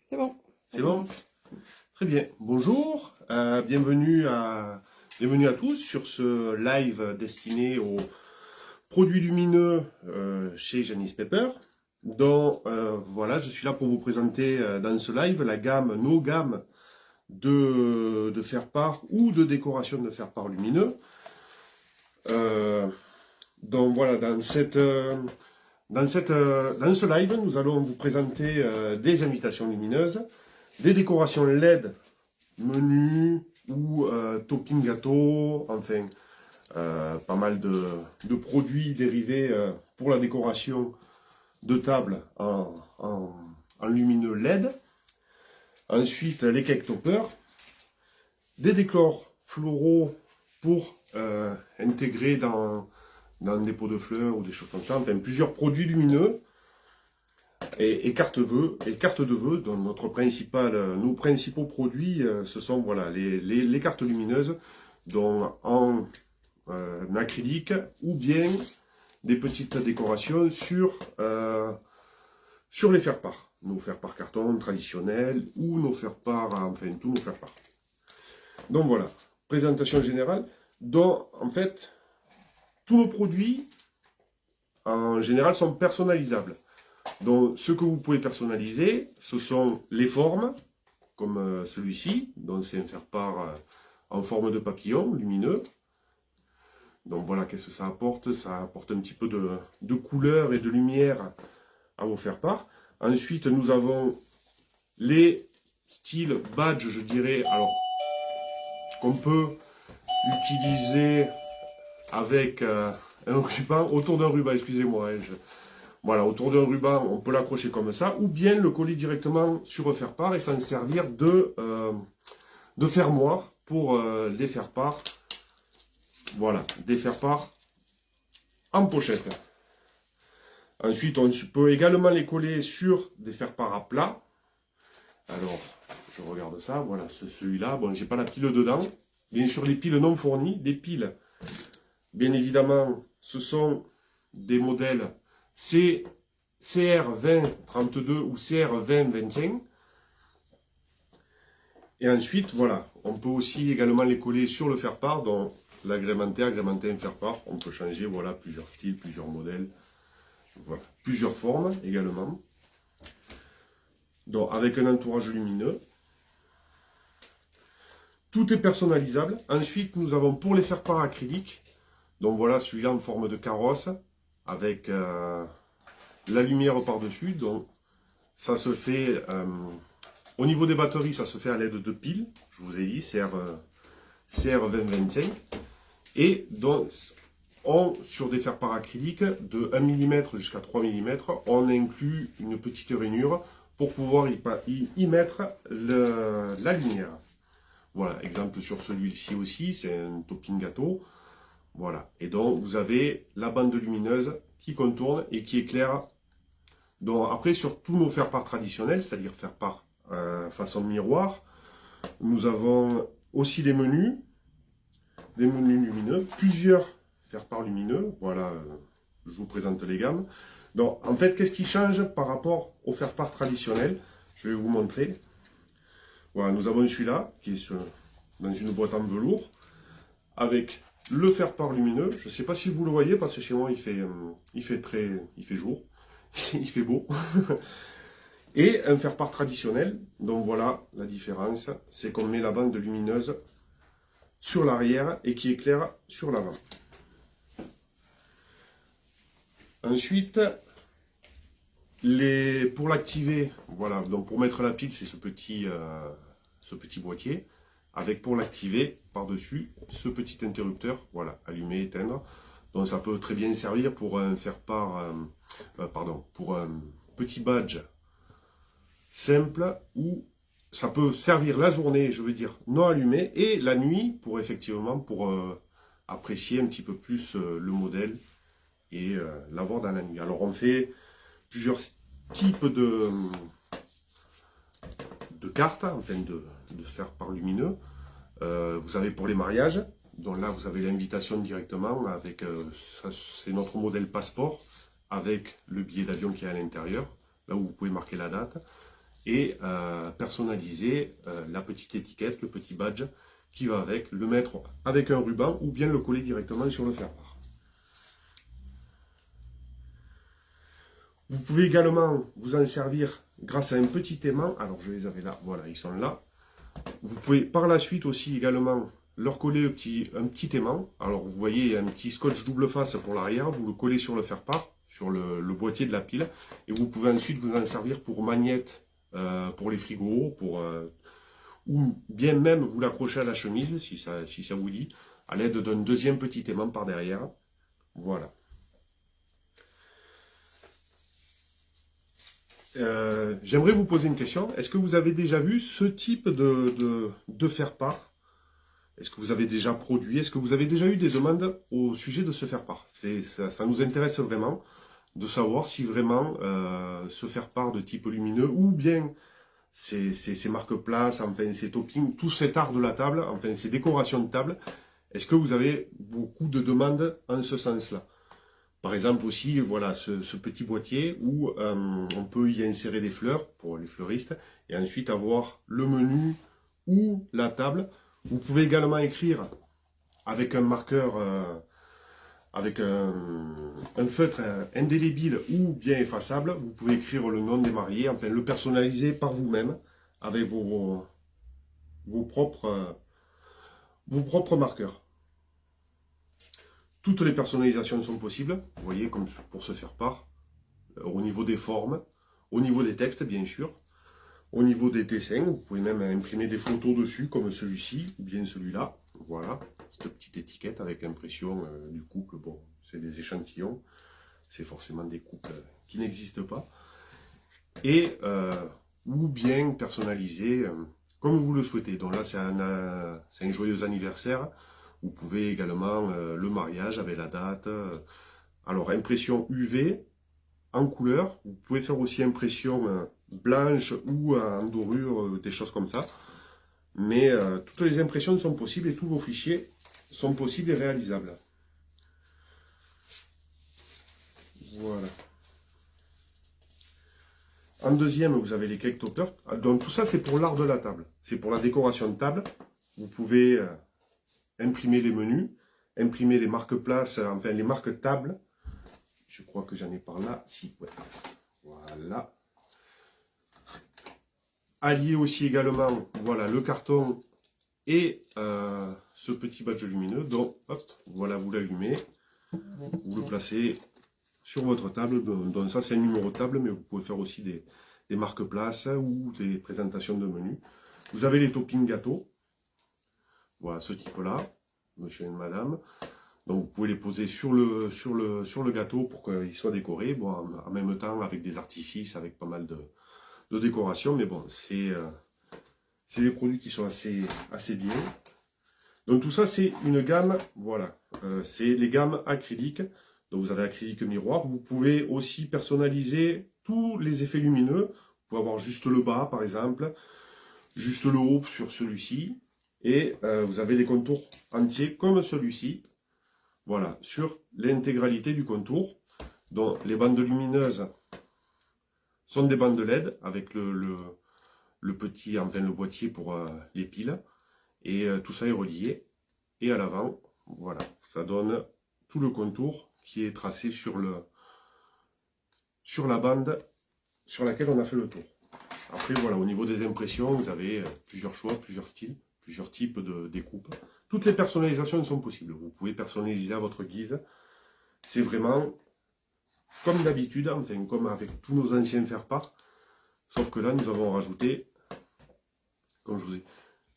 C'est bon. C'est bon? Très bien. Bonjour, bienvenue à tous sur ce live destiné aux produits lumineux chez Janice Pepper. Donc voilà, je suis là pour vous présenter dans ce live nos gammes de faire-part ou de décoration de faire-part lumineux. Donc voilà, dans ce live, nous allons vous présenter des invitations lumineuses, des décorations LED, menus ou topping gâteau, enfin pas mal de produits dérivés pour la décoration de table en lumineux LED. Ensuite, les cake toppers, des décors floraux pour intégrer dans des pots de fleurs ou des choses comme ça, enfin plusieurs produits lumineux et cartes de vœux, dont nos principaux produits, ce sont voilà, les cartes lumineuses, dont en acrylique ou bien des petites décorations sur les faire-part. Nos faire-part carton traditionnels ou nos faire-part, enfin tous nos faire-part. Donc voilà, présentation générale, dont en fait tous nos produits en général sont personnalisables. Donc ce que vous pouvez personnaliser, ce sont les formes, comme celui-ci, donc c'est un faire-part en forme de papillon lumineux. Donc voilà, qu'est-ce que ça apporte? Ça apporte un petit peu de couleur et de lumière à vos faire-part. Ensuite, nous avons les styles badge, je dirais, alors qu'on peut utiliser avec un ruban, autour d'un ruban, excusez-moi. Voilà, autour d'un ruban, on peut l'accrocher comme ça, ou bien le coller directement sur un faire-part et s'en servir de fermoir pour les faire-part. Voilà, des faire-part en pochette. Ensuite, on peut également les coller sur des faire-part à plat. Alors, je regarde ça, voilà, celui-là, bon, j'ai pas la pile dedans. Bien sûr, les piles non fournies, des piles, bien évidemment, ce sont des modèles CR2032 ou CR2025. Et ensuite, voilà, on peut aussi également les coller sur le faire-part, donc agrémenter un faire-part. On peut changer, voilà, plusieurs styles, plusieurs modèles, voilà, plusieurs formes également. Donc, avec un entourage lumineux. Tout est personnalisable. Ensuite, nous avons pour les faire-part acryliques, donc voilà, celui-là en forme de carrosse, avec la lumière par-dessus. Donc, ça se fait, au niveau des batteries, ça se fait à l'aide de piles, je vous ai dit, CR2025. Et donc, sur des faire-part acryliques de 1 mm jusqu'à 3 mm, on inclut une petite rainure pour pouvoir y mettre la lumière. Voilà, exemple sur celui-ci aussi, c'est un topping gâteau. Voilà, et donc vous avez la bande lumineuse qui contourne et qui éclaire. Donc après, sur tous nos faire-part traditionnels, c'est-à-dire faire-part façon miroir, nous avons aussi les menus lumineux, plusieurs faire-part lumineux. Voilà, je vous présente les gammes. Donc en fait, qu'est-ce qui change par rapport au faire-part traditionnel? Je vais vous montrer. Voilà, nous avons celui-là qui est dans une boîte en velours avec le faire-part lumineux. Je ne sais pas si vous le voyez parce que chez moi il fait jour, il fait beau. Et un faire-part traditionnel. Donc voilà la différence, c'est qu'on met la bande lumineuse sur l'arrière et qui éclaire sur l'avant. Ensuite, pour l'activer, voilà, donc pour mettre la pile, c'est ce petit boîtier, avec pour l'activer par-dessus ce petit interrupteur, voilà, allumer, éteindre. Donc ça peut très bien servir pour un faire-part, pour un petit badge simple, ou ça peut servir la journée, je veux dire, non allumé, et la nuit pour apprécier un petit peu plus le modèle et l'avoir dans la nuit. Alors on fait plusieurs types de cartes, enfin de faire-part lumineux. Vous avez pour les mariages, donc là vous avez l'invitation directement avec, c'est notre modèle passeport avec le billet d'avion qui est à l'intérieur, là où vous pouvez marquer la date. et personnaliser la petite étiquette, le petit badge qui va avec, le mettre avec un ruban ou bien le coller directement sur le faire-part. Vous pouvez également vous en servir grâce à un petit aimant. Alors je les avais là, voilà, ils sont là. Vous pouvez par la suite aussi également leur coller un petit aimant. Alors vous voyez un petit scotch double face pour l'arrière, vous le collez sur le faire-part, sur le boîtier de la pile, et vous pouvez ensuite vous en servir pour magnette, pour les frigos, ou bien même vous l'accrochez à la chemise, si ça vous dit, à l'aide d'un deuxième petit aimant par derrière. Voilà. J'aimerais vous poser une question. Est-ce que vous avez déjà vu ce type de faire-part? Est-ce que vous avez déjà produit? Est-ce que vous avez déjà eu des demandes au sujet de ce faire-part? Ça nous intéresse vraiment de savoir si vraiment ce faire-part de type lumineux ou bien ces marque-places, enfin ces toppings, tout cet art de la table, enfin ces décorations de table, est-ce que vous avez beaucoup de demandes en ce sens-là? Par exemple aussi, voilà, ce petit boîtier où on peut y insérer des fleurs pour les fleuristes et ensuite avoir le menu ou la table. Vous pouvez également écrire avec un marqueur, avec un feutre indélébile ou bien effaçable. Vous pouvez écrire le nom des mariés, enfin le personnaliser par vous-même avec vos propres marqueurs. Toutes les personnalisations sont possibles, vous voyez, comme pour se faire part, au niveau des formes, au niveau des textes, bien sûr, au niveau des dessins, vous pouvez même imprimer des photos dessus, comme celui-ci, ou bien celui-là, voilà, cette petite étiquette avec impression du couple, bon, c'est des échantillons, c'est forcément des couples qui n'existent pas, et ou bien personnaliser comme vous le souhaitez. Donc là, c'est un joyeux anniversaire. Vous pouvez également le mariage avec la date. Alors, impression UV en couleur. Vous pouvez faire aussi impression blanche ou en dorure, des choses comme ça. Mais toutes les impressions sont possibles et tous vos fichiers sont possibles et réalisables. Voilà. En deuxième, vous avez les cake toppers. Donc tout ça, c'est pour l'art de la table. C'est pour la décoration de table. Vous pouvez imprimer les menus, imprimer les marque-places, enfin les marques tables. Je crois que j'en ai par là. Si, ouais. Voilà. Allier aussi également, voilà, le carton et ce petit badge lumineux. Donc, hop, voilà, vous l'allumez. Vous le placez sur votre table. Donc ça, c'est un numéro de table, mais vous pouvez faire aussi des marque-places ou des présentations de menus. Vous avez les toppings gâteaux. Voilà, ce type-là, monsieur et madame. Donc vous pouvez les poser sur le gâteau pour qu'il soit décoré. Bon, en même temps, avec des artifices, avec pas mal de décoration. Mais bon, c'est des produits qui sont assez bien. Donc tout ça, c'est une gamme, voilà. C'est les gammes acryliques. Donc vous avez acrylique miroir. Vous pouvez aussi personnaliser tous les effets lumineux. Vous pouvez avoir juste le bas, par exemple, juste le haut sur celui-ci. Et vous avez les contours entiers comme celui-ci. Voilà, sur l'intégralité du contour. Donc les bandes lumineuses sont des bandes LED avec le petit, enfin le boîtier pour les piles. Et tout ça est relié. Et à l'avant, voilà, ça donne tout le contour qui est tracé sur la bande sur laquelle on a fait le tour. Après, voilà, au niveau des impressions, vous avez plusieurs choix, plusieurs styles, plusieurs types de découpes. Toutes les personnalisations sont possibles. Vous pouvez personnaliser à votre guise. C'est vraiment comme d'habitude, enfin comme avec tous nos anciens faire-part. Sauf que là, nous avons rajouté, comme je vous ai dit,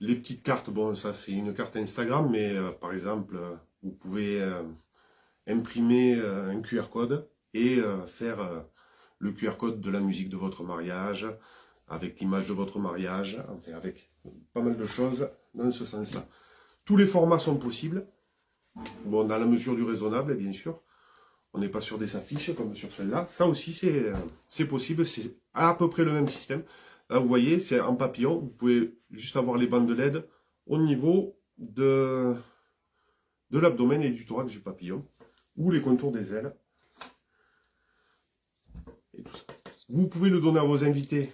les petites cartes. Bon, ça c'est une carte Instagram, mais par exemple, vous pouvez imprimer un QR code et faire le QR code de la musique de votre mariage, avec l'image de votre mariage, enfin avec pas mal de choses dans ce sens-là. Tous les formats sont possibles, bon, dans la mesure du raisonnable, bien sûr. On n'est pas sur des affiches comme sur celle-là. Ça aussi, c'est possible, c'est à peu près le même système. Là, vous voyez, c'est en papillon. Vous pouvez juste avoir les bandes LED au niveau de l'abdomen et du thorax du papillon, ou les contours des ailes. Et tout ça. Vous pouvez le donner à vos invités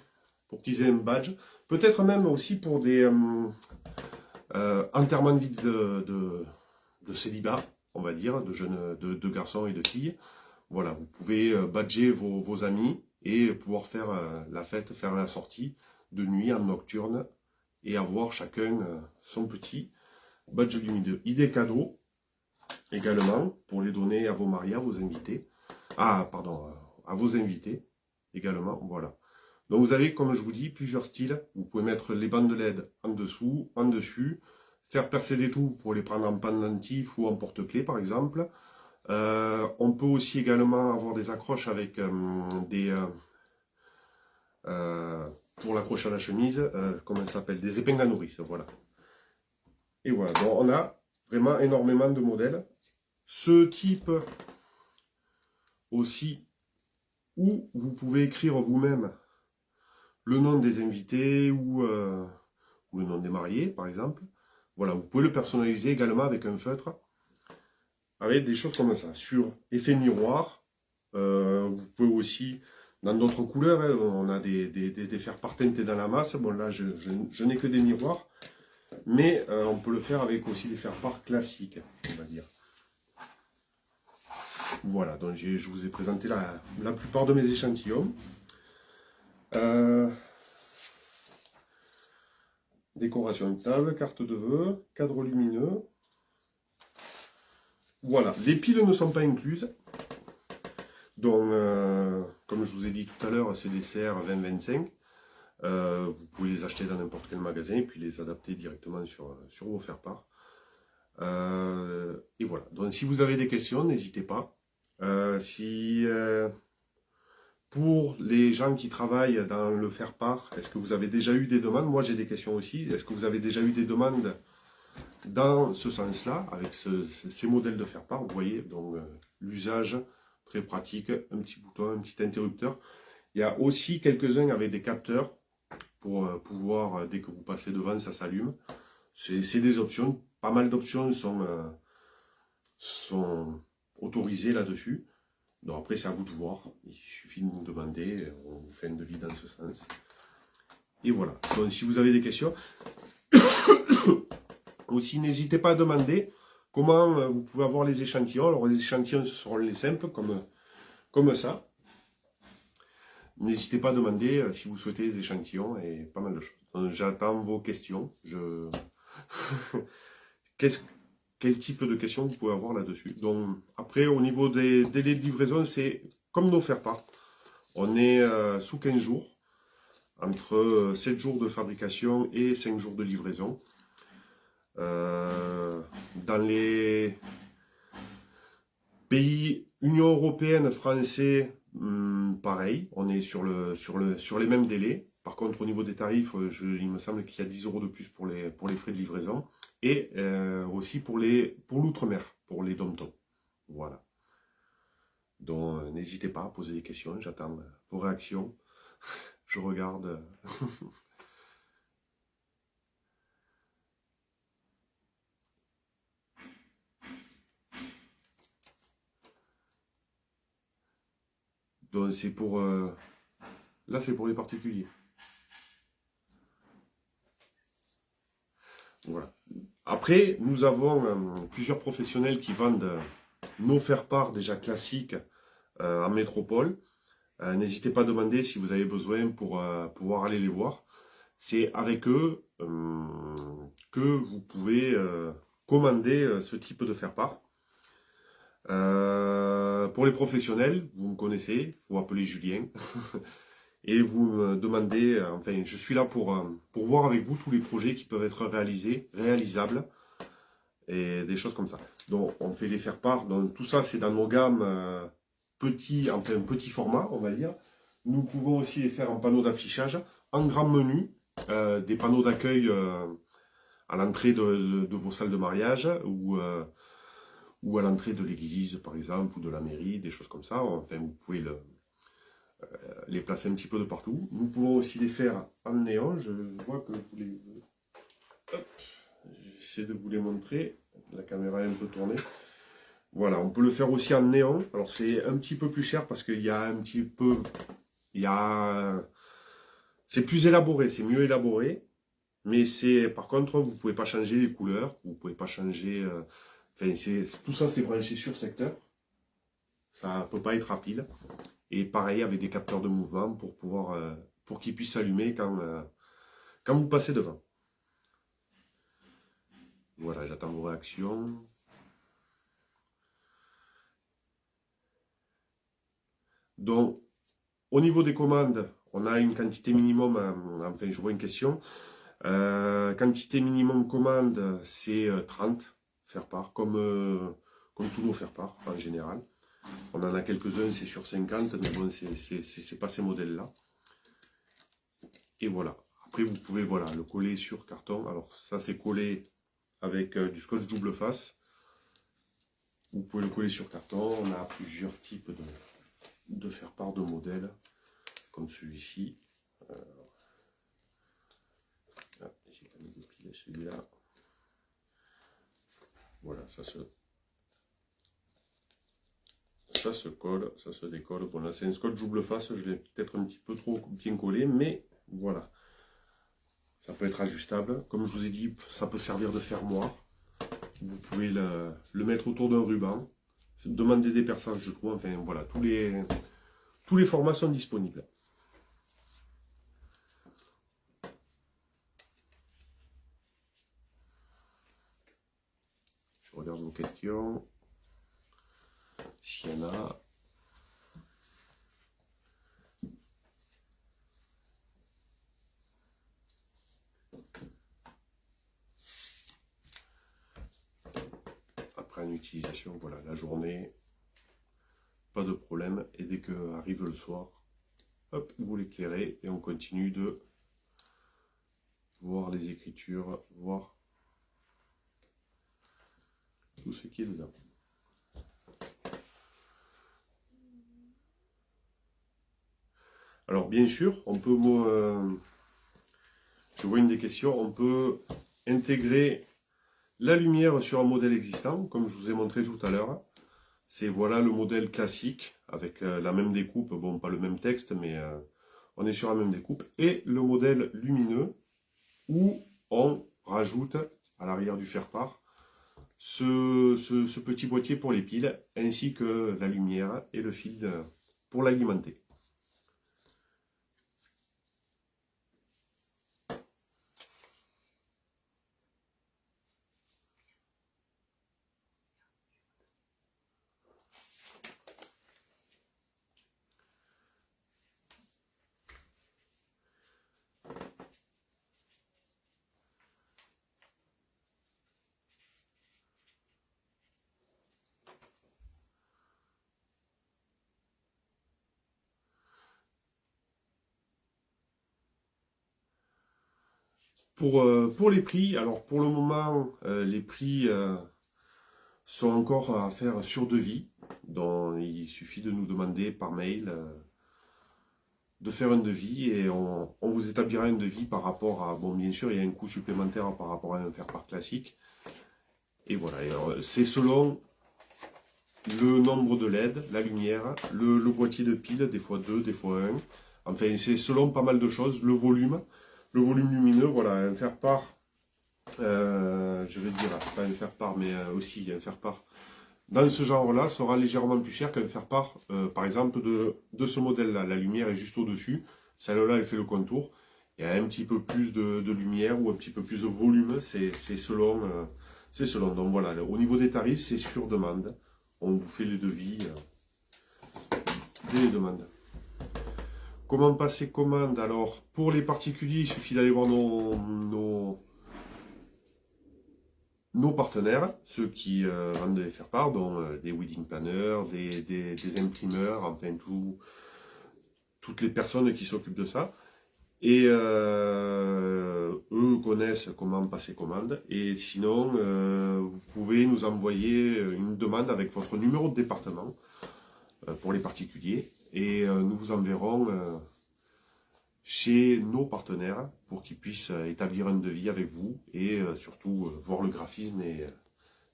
pour qu'ils aient un badge. Peut-être même aussi pour des enterrements de vie de célibat, on va dire, de jeunes, de garçons et de filles. Voilà, vous pouvez badger vos amis et pouvoir faire la fête, faire la sortie de nuit en nocturne et avoir chacun son petit badge lumineux. Idée cadeau également pour les donner à vos mariés, à vos invités. Ah, pardon, à vos invités également, voilà. Donc vous avez, comme je vous dis, plusieurs styles. Vous pouvez mettre les bandes de LED en dessous, en dessus, faire percer des trous pour les prendre en pendentif ou en porte-clés par exemple. On peut aussi également avoir des accroches avec pour l'accroche à la chemise, comment ça s'appelle, des épingles à nourrice, voilà. Et voilà, donc on a vraiment énormément de modèles. Ce type aussi, où vous pouvez écrire vous-même le nom des invités ou le nom des mariés, par exemple. Voilà, vous pouvez le personnaliser également avec un feutre, avec des choses comme ça. Sur effet miroir, vous pouvez aussi, dans d'autres couleurs, hein, on a des faire-part teintés dans la masse. Bon, là, je n'ai que des miroirs, mais on peut le faire avec aussi des faire-part classiques, on va dire. Voilà, donc je vous ai présenté la plupart de mes échantillons. Décoration de table, carte de vœux, cadre lumineux. Voilà, les piles ne sont pas incluses. Donc, comme je vous ai dit tout à l'heure, c'est des CR 2025. Vous pouvez les acheter dans n'importe quel magasin et puis les adapter directement sur vos faire-part. Et voilà, donc si vous avez des questions, n'hésitez pas. Pour les gens qui travaillent dans le faire-part, est-ce que vous avez déjà eu des demandes? Moi j'ai des questions aussi. Est-ce que vous avez déjà eu des demandes dans ce sens-là, avec ces modèles de faire-part? Vous voyez, donc l'usage très pratique, un petit bouton, un petit interrupteur. Il y a aussi quelques-uns avec des capteurs pour pouvoir, dès que vous passez devant, ça s'allume. C'est des options, pas mal d'options sont autorisées là-dessus. Donc après, c'est à vous de voir. Il suffit de nous demander, on vous fait un devis dans ce sens. Et voilà. Donc si vous avez des questions, aussi n'hésitez pas à demander comment vous pouvez avoir les échantillons. Alors les échantillons, ce seront les simples, comme ça. N'hésitez pas à demander si vous souhaitez les échantillons et pas mal de choses. J'attends vos questions. Quel type de questions vous pouvez avoir là-dessus? Donc, après, au niveau des délais de livraison, c'est comme nos faire-part. On est sous 15 jours, entre 7 jours de fabrication et 5 jours de livraison. Dans les pays Union Européenne, français, pareil, on est sur les mêmes délais. Par contre, au niveau des tarifs, il me semble qu'il y a 10 € de plus pour les frais de livraison. Et aussi pour l'outre-mer, pour les dom-toms. Voilà. Donc, n'hésitez pas à poser des questions, j'attends vos réactions. Je regarde. Donc, c'est pour... là, c'est pour les particuliers. Voilà. Après, nous avons plusieurs professionnels qui vendent nos faire-part déjà classiques en métropole. N'hésitez pas à demander si vous avez besoin pour pouvoir aller les voir. C'est avec eux que vous pouvez commander ce type de faire-part. Pour les professionnels, vous me connaissez, vous appelez Julien. Et vous me demandez, enfin, je suis là pour voir avec vous tous les projets qui peuvent être réalisables, et des choses comme ça. Donc, on fait les faire-part. Donc, tout ça, c'est dans nos gammes petit format, on va dire. Nous pouvons aussi les faire en panneau d'affichage, en grand menu, des panneaux d'accueil à l'entrée de vos salles de mariage, ou à l'entrée de l'église, par exemple, ou de la mairie, des choses comme ça. Enfin, vous pouvez les placer un petit peu de partout. Nous pouvons aussi les faire en néon. Je vois que vous les... Hop, j'essaie de vous les montrer. La caméra est un peu tournée. Voilà, on peut le faire aussi en néon. Alors c'est un petit peu plus cher parce qu'il y a un petit peu... C'est plus élaboré, c'est mieux élaboré. Mais par contre, vous ne pouvez pas changer les couleurs, vous ne pouvez pas changer. Enfin, tout ça, c'est branché sur secteur. Ça ne peut pas être rapide. Et pareil avec des capteurs de mouvement pour pouvoir, pour qu'ils puissent s'allumer quand vous passez devant. Voilà, j'attends vos réactions. Donc, au niveau des commandes, on a une quantité minimum, enfin je vois une question. Quantité minimum commande, c'est 30 faire-part, comme tous nos faire-part en général. On en a quelques-uns, c'est sur 50, mais bon, c'est pas ces modèles-là. Et voilà. Après, vous pouvez le coller sur carton. Alors, ça, c'est collé avec du scotch double face. Vous pouvez le coller sur carton. On a plusieurs types de faire-part de modèles, comme celui-ci. J'ai pas mis de pile, celui-là. Voilà, ça se colle, ça se décolle. Bon, là, c'est un scotch double face. Je l'ai peut-être un petit peu trop bien collé, mais voilà. Ça peut être ajustable. Comme je vous ai dit, ça peut servir de fermoir. Vous pouvez le mettre autour d'un ruban. Demander des perçages, je trouve. Enfin, voilà, tous les formats sont disponibles. Je regarde vos questions. S'il y en a. Après une utilisation, voilà, la journée, pas de problème. Et dès que arrive le soir, hop, vous l'éclairez et on continue de voir les écritures, voir tout ce qui est dedans. Alors bien sûr, on peut, je vois une des questions, on peut intégrer la lumière sur un modèle existant, comme je vous ai montré tout à l'heure. C'est voilà le modèle classique, avec la même découpe, bon pas le même texte, mais on est sur la même découpe. Et le modèle lumineux, où on rajoute à l'arrière du faire-part ce petit boîtier pour les piles, ainsi que la lumière et le fil pour l'alimenter. Pour les prix, alors pour le moment, les prix sont encore à faire sur devis. Donc il suffit de nous demander par mail de faire un devis et on vous établira un devis par rapport à, bon bien sûr il y a un coût supplémentaire par rapport à un faire-part classique. Et voilà, c'est selon le nombre de LED, la lumière, le boîtier de pile, des fois 2, des fois 1. Enfin c'est selon pas mal de choses, le volume lumineux, voilà, un faire-part. Je vais dire, pas un faire-part, mais aussi un faire-part dans ce genre-là sera légèrement plus cher qu'un faire-part, par exemple, de ce modèle-là. La lumière est juste au-dessus, celle-là, elle fait le contour. Il y a un petit peu plus de lumière ou un petit peu plus de volume, c'est selon, Donc voilà, au niveau des tarifs, c'est sur demande. On vous fait les devis dès les demandes. Comment passer commande? Alors, pour les particuliers, il suffit d'aller voir nos partenaires, ceux qui vendent des faire-part, dont des wedding planners, des imprimeurs, enfin toutes les personnes qui s'occupent de ça. Et eux connaissent comment passer commande. Et sinon, vous pouvez nous envoyer une demande avec votre numéro de département pour les particuliers. Et nous vous enverrons chez nos partenaires pour qu'ils puissent établir un devis avec vous et surtout voir le graphisme et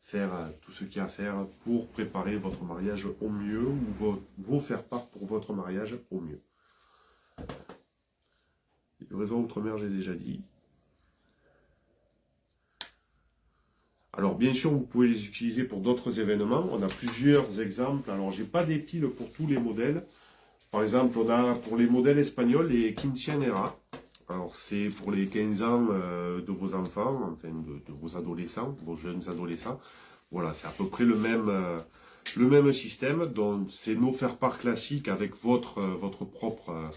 faire tout ce qu'il y a à faire pour préparer votre mariage au mieux ou vos faire-part pour votre mariage au mieux. le réseau Outre-mer, j'ai déjà dit. Alors bien sûr, vous pouvez les utiliser pour d'autres événements. On a plusieurs exemples. Alors j'ai pas des piles pour tous les modèles. Par exemple, on a pour les modèles espagnols les Quinceañera. Alors c'est pour les 15 ans de vos enfants, enfin de vos adolescents, vos jeunes adolescents. Voilà, c'est à peu près le même système. Donc c'est nos faire-part classiques avec votre propre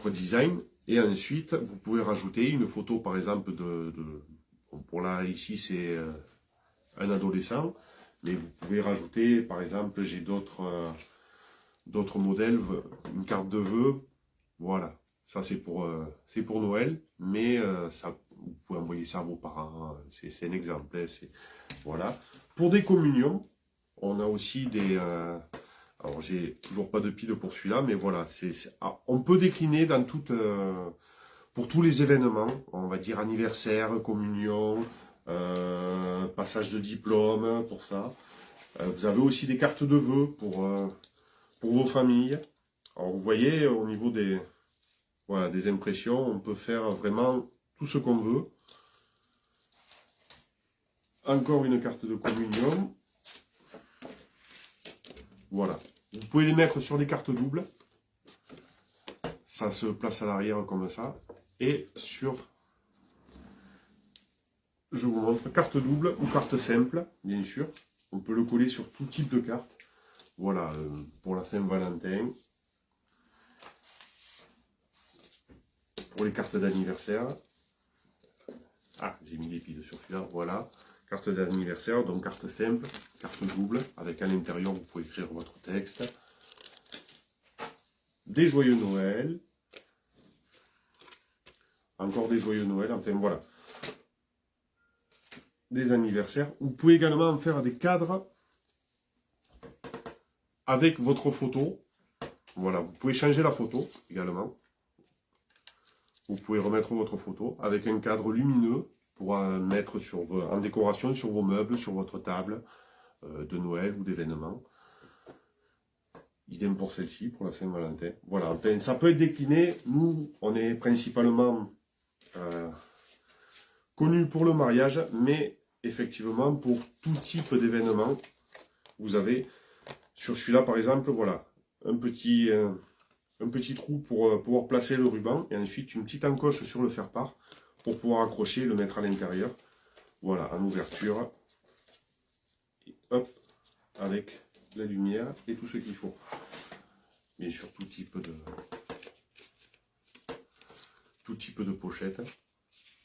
design. Et ensuite, vous pouvez rajouter une photo, par exemple, bon, pour là, ici, c'est un adolescent. Mais vous pouvez rajouter, par exemple, j'ai d'autres modèles, une carte de vœux. Voilà. Ça, c'est pour Noël. Mais ça, vous pouvez envoyer ça à vos parents. C'est un exemple. Hein, voilà. Pour des communions, on a aussi des... alors, j'ai toujours pas de pile pour celui-là, mais voilà, on peut décliner dans pour tous les événements, on va dire anniversaire, communion, passage de diplôme, pour ça. Vous avez aussi des cartes de vœux pour vos familles. Alors, vous voyez, au niveau des impressions, on peut faire vraiment tout ce qu'on veut. Encore une carte de communion. Voilà. Vous pouvez les mettre sur des cartes doubles. Ça se place à l'arrière comme ça. Et je vous montre, carte double ou carte simple, bien sûr. On peut le coller sur tout type de carte. Voilà, pour la Saint-Valentin. Pour les cartes d'anniversaire. Ah, j'ai mis des piles sur celui-là, voilà. Carte d'anniversaire, donc carte simple, carte double, avec à l'intérieur, vous pouvez écrire votre texte. Des joyeux Noël. Encore des joyeux Noël, enfin voilà. Des anniversaires. Vous pouvez également en faire des cadres avec votre photo. Voilà, vous pouvez changer la photo également. Vous pouvez remettre votre photo avec un cadre lumineux pour mettre en décoration sur vos meubles, sur votre table de Noël ou d'événement. Idem pour celle-ci, pour la Saint-Valentin. Voilà, enfin, ça peut être décliné. Nous, on est principalement connus pour le mariage, mais effectivement, pour tout type d'événement, vous avez, sur celui-là par exemple, voilà, un petit trou pour pouvoir placer le ruban, et ensuite une petite encoche sur le faire-part, pour pouvoir accrocher et le mettre à l'intérieur. Voilà, en ouverture. Et hop, avec la lumière et tout ce qu'il faut. Bien sûr, tout type de pochette.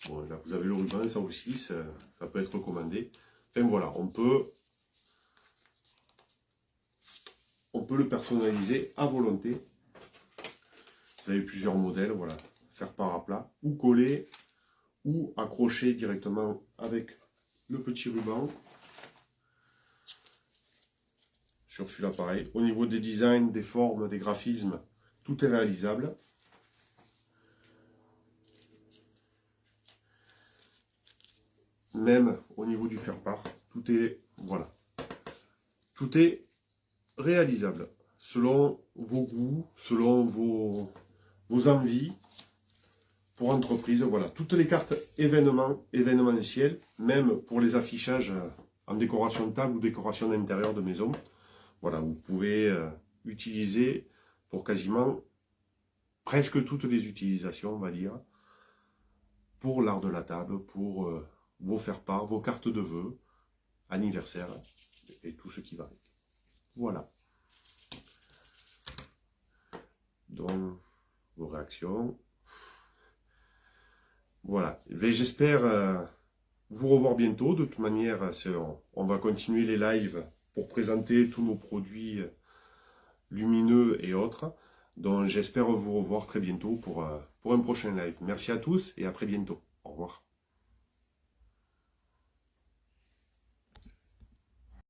Bon, là, vous avez le ruban, ça aussi, ça peut être recommandé. Enfin voilà, on peut le personnaliser à volonté. Vous avez plusieurs modèles, voilà. Faire part à plat, ou coller, ou accrocher directement avec le petit ruban. Sur celui-là, pareil. Au niveau des designs, des formes, des graphismes, tout est réalisable. Même au niveau du faire-part, tout est, voilà. Tout est réalisable selon vos goûts, selon vos envies. Pour entreprise, voilà. Toutes les cartes événementielles, même pour les affichages en décoration de table ou décoration d'intérieur de maison. Voilà, vous pouvez utiliser pour quasiment presque toutes les utilisations, on va dire, pour l'art de la table, pour vos faire-part, vos cartes de vœux, anniversaire et tout ce qui va avec. Voilà. Donc, vos réactions. Voilà. J'espère vous revoir bientôt. De toute manière, on va continuer les lives pour présenter tous nos produits lumineux et autres. Donc j'espère vous revoir très bientôt pour un prochain live. Merci à tous et à très bientôt. Au revoir.